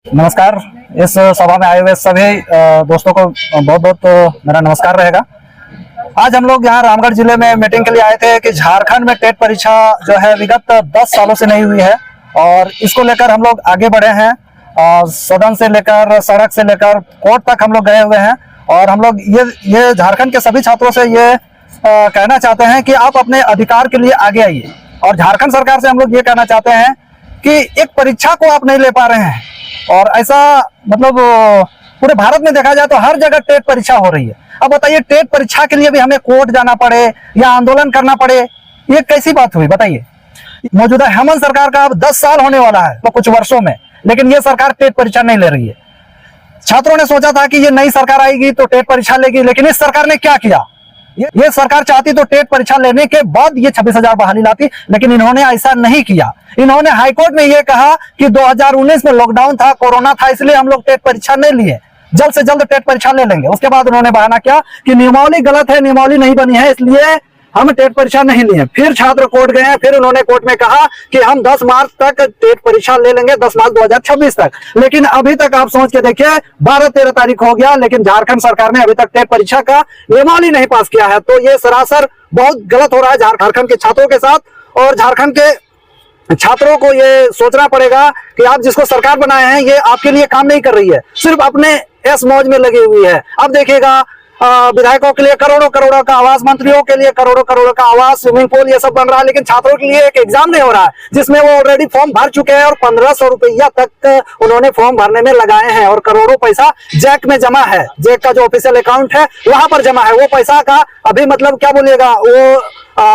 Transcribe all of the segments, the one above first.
नमस्कार। इस सभा में आए हुए सभी दोस्तों को बहुत बहुत मेरा नमस्कार रहेगा। आज हम लोग यहाँ रामगढ़ जिले में मीटिंग के लिए आए थे कि झारखंड में टेट परीक्षा जो है विगत 10 सालों से नहीं हुई है और इसको लेकर हम लोग आगे बढ़े हैं। सदन से लेकर सड़क से लेकर कोर्ट तक हम लोग गए हुए हैं और हम लोग ये झारखंड के सभी छात्रों से ये कहना चाहते हैं कि आप अपने अधिकार के लिए आगे आइए। और झारखंड सरकार से हम लोग ये कहना चाहते हैं कि एक परीक्षा को आप नहीं ले पा रहे हैं और ऐसा मतलब पूरे भारत में देखा जाए तो हर जगह टेट परीक्षा हो रही है। अब बताइए, टेट परीक्षा के लिए भी हमें कोर्ट जाना पड़े या आंदोलन करना पड़े, ये कैसी बात हुई बताइए। मौजूदा हेमंत सरकार का अब 10 साल होने वाला है तो कुछ वर्षों में, लेकिन ये सरकार टेट परीक्षा नहीं ले रही है। छात्रों ने सोचा था कि ये नई सरकार आएगी तो टेट परीक्षा लेगी, लेकिन इस सरकार ने क्या किया, ये सरकार चाहती तो टेट परीक्षा लेने के बाद ये 26,000 बहाली लाती, लेकिन इन्होंने ऐसा नहीं किया। इन्होंने हाईकोर्ट में ये कहा कि 2019 में लॉकडाउन था, कोरोना था, इसलिए हम लोग टेट परीक्षा नहीं लिए, जल्द से जल्द टेट परीक्षा ले लेंगे। उसके बाद उन्होंने बहाना किया कि नियमावली गलत है, नियमावली नहीं बनी है, इसलिए हम टेट परीक्षा नहीं लिए। फिर छात्र कोर्ट गए, फिर उन्होंने कोर्ट में कहा कि हम 10 मार्च तक टेट परीक्षा ले लेंगे, 10 मार्च 2026 तक। लेकिन अभी तक आप सोच के देखिए 12-13 तारीख हो गया, लेकिन झारखंड सरकार ने अभी तक टेट परीक्षा का नियमावली नहीं पास किया है। तो ये सरासर बहुत गलत हो रहा है झारखंड के छात्रों के साथ। और झारखंड के छात्रों को ये सोचना पड़ेगा कि आप जिसको सरकार बनाए हैं ये आपके लिए काम नहीं कर रही है, सिर्फ अपने ऐश मौज में लगी हुई है। अब देखिएगा, विधायकों के लिए करोड़ों करोड़ों का आवास, मंत्रियों के लिए करोड़ों करोड़ों का आवास, स्विमिंग पूल, ये सब बन रहा है, लेकिन छात्रों के लिए एक एग्जाम नहीं हो रहा है जिसमें वो ऑलरेडी फॉर्म भर चुके हैं और 1500 रुपया तक उन्होंने फॉर्म भरने में लगाए हैं और करोड़ों पैसा जैक में जमा है। जैक का जो ऑफिशियल अकाउंट है वहां पर जमा है। वो पैसा का अभी मतलब क्या बोलिएगा, वो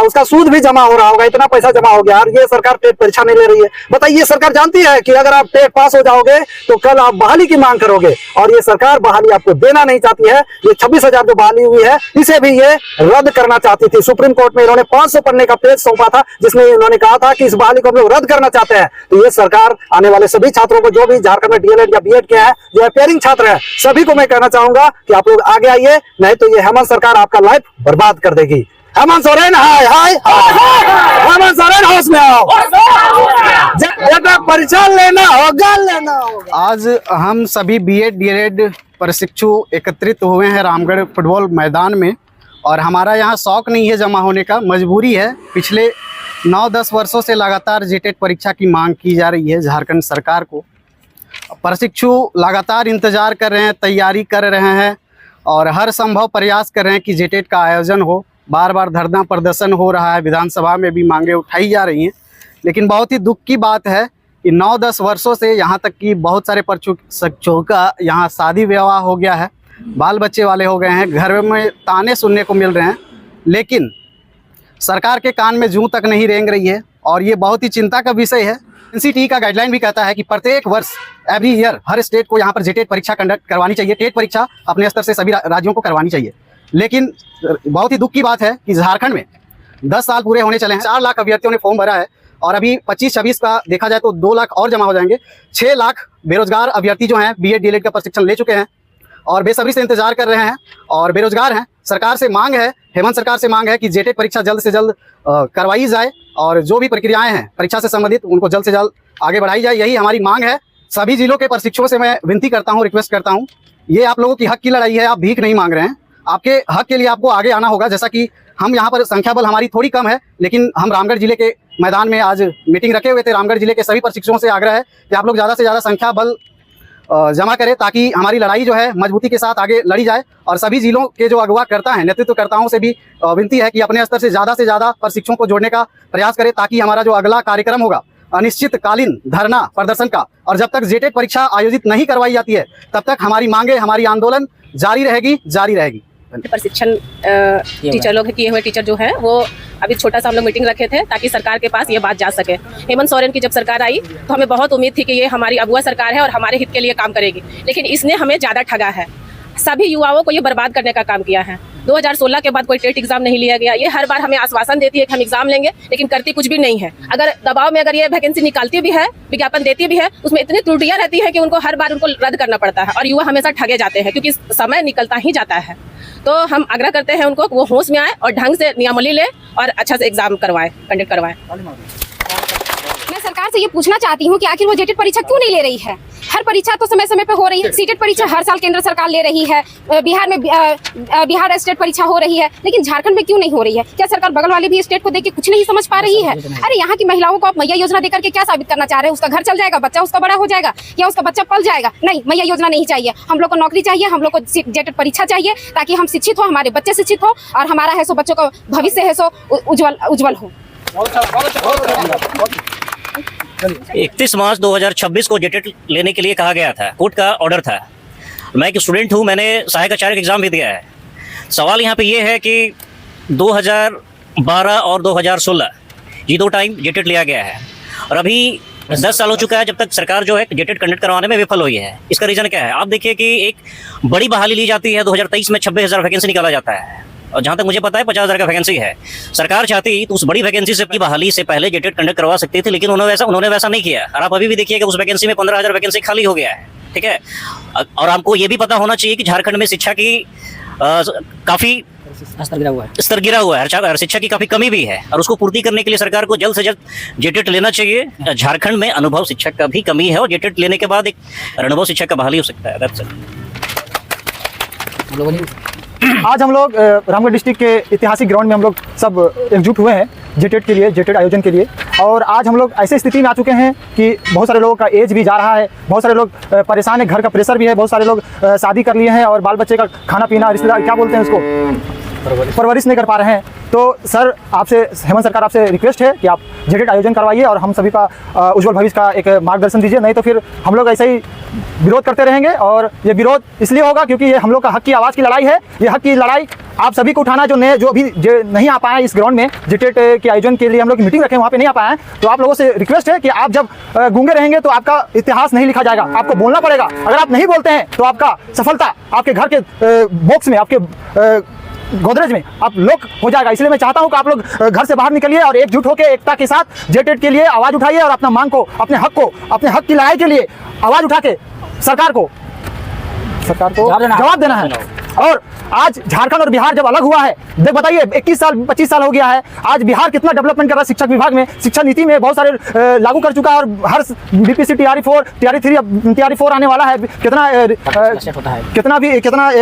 उसका सूद भी जमा हो रहा होगा, इतना पैसा जमा हो गया। और ये सरकार टेट परीक्षा नहीं ले रही है। बताइए, ये सरकार जानती है कि अगर आप टेट पास हो जाओगे तो कल आप बहाली की मांग करोगे, और ये सरकार बहाली आपको देना नहीं चाहती है। ये 26,000 जो बहाली हुई है इसे भी ये रद्द करना चाहती थी। सुप्रीम कोर्ट में इन्होंने 500 पन्ने का पेज सौंपा था जिसमें इन्होंने कहा था कि इस बहाली को हम लोग रद्द करना चाहते हैं। तो ये सरकार आने वाले सभी छात्रों को, जो भी झारखंड में डीएलएड या बीएड के हैं, जो अपियरिंग छात्र है, सभी को मैं कहना चाहूंगा कि आप लोग आगे आइए, नहीं तो ये हेमंत सरकार आपका लाइफ बर्बाद कर देगी। हेमंत सोरेन, हाय हाय, हेमंत सोरेन होश में आओ, जब परीक्षा लेना होगा। आज हम सभी बीएड डीएलएड प्रशिक्षु एकत्रित हुए हैं रामगढ़ फुटबॉल मैदान में, और हमारा यहाँ शौक नहीं है जमा होने का, मजबूरी है। पिछले 9-10 वर्षों से लगातार जेटेट परीक्षा की मांग की जा रही है झारखंड सरकार को। प्रशिक्षु लगातार इंतजार कर रहे हैं, तैयारी कर रहे हैं और हर संभव प्रयास कर रहे हैं कि जेटेट का आयोजन हो। बार बार धरना प्रदर्शन हो रहा है, विधानसभा में भी मांगे उठाई जा रही हैं, लेकिन बहुत ही दुख की बात है कि 9-10 वर्षों से यहाँ तक कि बहुत सारे प्रशिक्षुओं का यहाँ शादी विवाह हो गया है, बाल बच्चे वाले हो गए हैं, घर में ताने सुनने को मिल रहे हैं, लेकिन सरकार के कान में जूं तक नहीं रेंग रही है। और ये बहुत ही चिंता का विषय है। एनसीटी का गाइडलाइन भी कहता है कि प्रत्येक वर्ष एवरी ईयर हर स्टेट को यहाँ पर जेटेट परीक्षा कंडक्ट करवानी चाहिए, टेट परीक्षा अपने स्तर से सभी राज्यों को करवानी चाहिए। लेकिन बहुत ही दुख की बात है कि झारखंड में 10 साल पूरे होने चले हैं, 4 लाख अभ्यर्थियों ने फॉर्म भरा है और अभी 25-26 का देखा जाए तो 2 लाख और जमा हो जाएंगे। 6 लाख बेरोजगार अभ्यर्थी जो हैं बीएड डीएलएड का प्रशिक्षण ले चुके हैं और बेसब्री से इंतजार कर रहे हैं और बेरोजगार हैं। सरकार से मांग है, हेमंत सरकार से मांग है कि जेटेट परीक्षा जल्द से जल्द करवाई जाए और जो भी प्रक्रियाएं हैं परीक्षा से संबंधित उनको जल्द से जल्द आगे बढ़ाई जाए, यही हमारी मांग है। सभी जिलों के प्रशिक्षुओं से मैं विनती करता हूँ, रिक्वेस्ट करता हूँ, ये आप लोगों की हक की लड़ाई है, आप भीख नहीं मांग रहे हैं। आपके हक के लिए आपको आगे आना होगा। जैसा कि हम यहाँ पर संख्या बल हमारी थोड़ी कम है, लेकिन हम रामगढ़ जिले के मैदान में आज मीटिंग रखे हुए थे। रामगढ़ जिले के सभी प्रशिक्षुओं से आग्रह है कि आप लोग ज़्यादा से ज़्यादा संख्या बल जमा करें ताकि हमारी लड़ाई जो है मजबूती के साथ आगे लड़ी जाए। और सभी जिलों के जो अगुवा करता है, नेतृत्वकर्ताओं से भी विनती है कि अपने स्तर से ज़्यादा प्रशिक्षुओं को जोड़ने का प्रयास करें ताकि हमारा जो अगला कार्यक्रम होगा अनिश्चितकालीन धरना प्रदर्शन का, और जब तक जेटेट परीक्षा आयोजित नहीं करवाई जाती है तब तक हमारी मांगे, हमारी आंदोलन जारी रहेगी। प्रशिक्षण टीचर लोग किए हुए टीचर जो है वो अभी छोटा सा हम लोग मीटिंग रखे थे ताकि सरकार के पास ये बात जा सके। हेमंत सोरेन की जब सरकार आई तो हमें बहुत उम्मीद थी कि ये हमारी अगुआ सरकार है और हमारे हित के लिए काम करेगी, लेकिन इसने हमें ज़्यादा ठगा है। सभी युवाओं को ये बर्बाद करने का काम किया है। 2016 के बाद कोई टेट एग्जाम नहीं लिया गया। ये हर बार हमें आश्वासन देती है कि हम एग्जाम लेंगे, लेकिन करती कुछ भी नहीं है। अगर दबाव में अगर ये वैकेंसी निकालती भी है, विज्ञापन देती भी है, उसमें इतनी त्रुटियां रहती है कि उनको हर बार उनको रद्द करना पड़ता है और युवा हमेशा ठगे जाते हैं क्योंकि समय निकलता ही जाता है। तो हम आग्रह करते हैं उनको वो होश में आए और ढंग से नियमावली ले और अच्छा से एग्जाम करवाए, कंडक्ट करवाए। मैं सरकार से ये पूछना चाहती हूँ कि आखिर वो जेटेट परीक्षा क्यों नहीं ले रही है। हर परीक्षा तो समय समय पे हो रही है। सीटेट परीक्षा हर साल केंद्र सरकार ले रही है, बिहार में बिहार स्टेट परीक्षा हो रही है, लेकिन झारखंड में क्यों नहीं हो रही है? क्या सरकार बगल वाले भी स्टेट को देख के कुछ नहीं समझ पा रही है? अरे यहाँ की महिलाओं को आप मैया योजना देकर के क्या साबित करना चाह रहे हैं? उसका घर चल जाएगा, बच्चा उसका बड़ा हो जाएगा, या उसका बच्चा पल जाएगा? नहीं, मैया योजना नहीं चाहिए। हम लोग को नौकरी चाहिए, हम लोग को जेटेट परीक्षा चाहिए, ताकि हम शिक्षित हो, हमारे बच्चे शिक्षित हो, और हमारा है सो बच्चों का भविष्य है सो उज्जवल हो। 31 मार्च 2026 को जेटेट लेने के लिए कहा गया था, कोर्ट का ऑर्डर था। मैं एक स्टूडेंट हूँ, मैंने सहायक आचार्य का एग्जाम भी दिया है। सवाल यहाँ पे ये है कि 2012 और 2016 ये 2 टाइम जेटेट लिया गया है, और अभी 10 साल हो चुका है जब तक सरकार जो है जेटेट कंडक्ट करवाने में विफल हुई है। इसका रीज़न क्या है? आप देखिए कि एक बड़ी बहाली ली जाती है, 2023 में 26,000 वैकेंसी निकाला जाता है, और जहाँ तक मुझे पता है 50,000 का वैकेंसी है। सरकार चाहती तो उस बड़ी वैकेंसी से बहाली से पहले जेटेट कंडक्ट करवा सकती थी, लेकिन उन्होंने वैसा नहीं किया। और आप अभी भी देखिए कि उस वैकेंसी में 15,000 वैकेंसी खाली हो गया है, ठीक है। और आपको ये भी पता होना चाहिए कि झारखंड में शिक्षा की काफ़ी स्तर गिरा हुआ है, शिक्षा की काफ़ी कमी भी है, और उसको पूर्ति करने के लिए सरकार को जल्द से जल्द जेटेट लेना चाहिए। झारखंड में अनुभव शिक्षक का भी कमी है, और जेटेट लेने के बाद एक अनुभव शिक्षक का बहाली हो सकता है। आज हम लोग रामगढ़ डिस्ट्रिक्ट के ऐतिहासिक ग्राउंड में हम लोग सब एकजुट हुए हैं जेटेट के लिए, जेटेट आयोजन के लिए। और आज हम लोग ऐसे स्थिति में आ चुके हैं कि बहुत सारे लोगों का एज भी जा रहा है, बहुत सारे लोग परेशान है, घर का प्रेशर भी है, बहुत सारे लोग शादी कर लिए हैं और बाल बच्चे का खाना पीना, रिश्तेदार क्या बोलते हैं उसको, परवरिश नहीं कर पा रहे हैं। तो सर आपसे, हेमंत सरकार आपसे रिक्वेस्ट है कि आप जेटेट आयोजन करवाइए और हम सभी का उज्जवल भविष्य का एक मार्गदर्शन दीजिए, नहीं तो फिर हम लोग ऐसे ही विरोध करते रहेंगे। और ये विरोध इसलिए होगा क्योंकि ये हम लोग का हक की आवाज़ की लड़ाई है। ये हक की लड़ाई आप सभी को उठाना, जो नहीं आ पाए इस ग्राउंड में जेटेट के आयोजन के लिए हम लोग की मीटिंग रखें, वहाँ पे नहीं आ पाए हैं, तो आप लोगों से रिक्वेस्ट है कि आप जब गूंगे रहेंगे तो आपका इतिहास नहीं लिखा जाएगा, आपको बोलना पड़ेगा। अगर आप नहीं बोलते हैं तो आपका सफलता आपके घर के बॉक्स में, आपके गोदरेज में आप लोग हो जाएगा। इसलिए मैं चाहता हूं कि आप लोग घर से बाहर निकलिए और एकजुट होकर एकता के साथ जेटेट के लिए आवाज़ उठाइए और अपना मांग को, अपने हक की लड़ाई के लिए आवाज़ उठा के सरकार को जवाब देना है। और आज झारखंड और बिहार जब अलग हुआ है, देख बताइए 21 साल 25 साल हो गया है, आज बिहार कितना डेवलपमेंट कर रहा है शिक्षक विभाग में, शिक्षा नीति में बहुत सारे लागू कर चुका है, और हर बीपीसी TRE 4 TRE 3 TRE 4 आने वाला है, कितना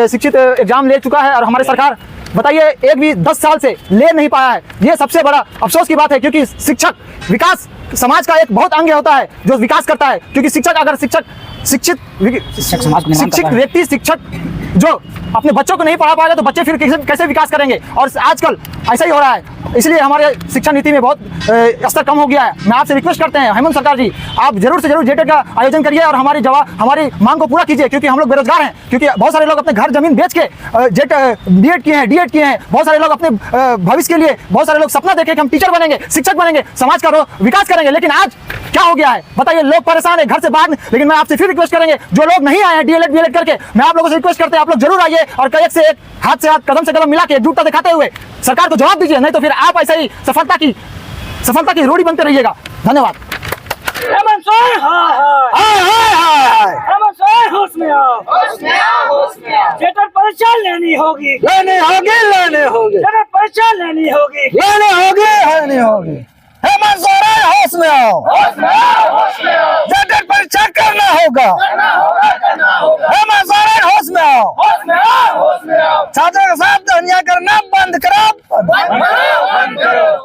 शिक्षित एग्जाम ले चुका है। और हमारी सरकार बताइए एक भी 10 साल से ले नहीं पाया है। ये सबसे बड़ा अफसोस की बात है, क्योंकि शिक्षक विकास समाज का एक बहुत अंग होता है जो विकास करता है। क्योंकि शिक्षक अगर शिक्षित व्यक्ति, शिक्षक जो अपने बच्चों को नहीं पढ़ा पाएगा तो बच्चे फिर कैसे विकास करेंगे। और आजकल ऐसा ही हो रहा है, इसलिए हमारे शिक्षा नीति में बहुत स्तर कम हो गया है। मैं आपसे रिक्वेस्ट करते हैं हेमंत सरकार जी, आप जरूर से जरूर जेटेट का आयोजन करिए और हमारी मांग को पूरा कीजिए, क्योंकि हम लोग बेरोजगार हैं। क्योंकि बहुत सारे लोग अपने घर जमीन बेच के बीएड किए हैं, डीएड किए हैं, बहुत सारे लोग अपने भविष्य के लिए, बहुत सारे लोग सपना देखे कि हम टीचर बनेंगे, शिक्षक बनेंगे, समाज का विकास करेंगे। लेकिन आज क्या हो गया है बताइए, लोग परेशान है घर से बाहर। लेकिन मैं आपसे फिर रिक्वेस्ट करेंगे, जो लोग नहीं आए हैं डीएलएड बीएलएड करके, मैं आप लोगों से रिक्वेस्ट करते हैं आप लोग जरूर आइए और एक से एक, हाथ से हाथ, कदम से कदम मिला के एकजुटता दिखाते हुए सरकार को जवाब दीजिए, नहीं तो फिर आप ऐसे ही सफलता की रोड़ी बनते रहिएगा। धन्यवाद। हेमंत होश में आओ, जेटेट परीक्षा लेनी होगी, जेटेट परीक्षा लेनी होगी। हेमंत सोरेन होश में आओ, जेटेट परीक्षा करना होगा। हेमंत सोरेन होश में आओ, छात्रों के साथ धनिया करना बंद करो।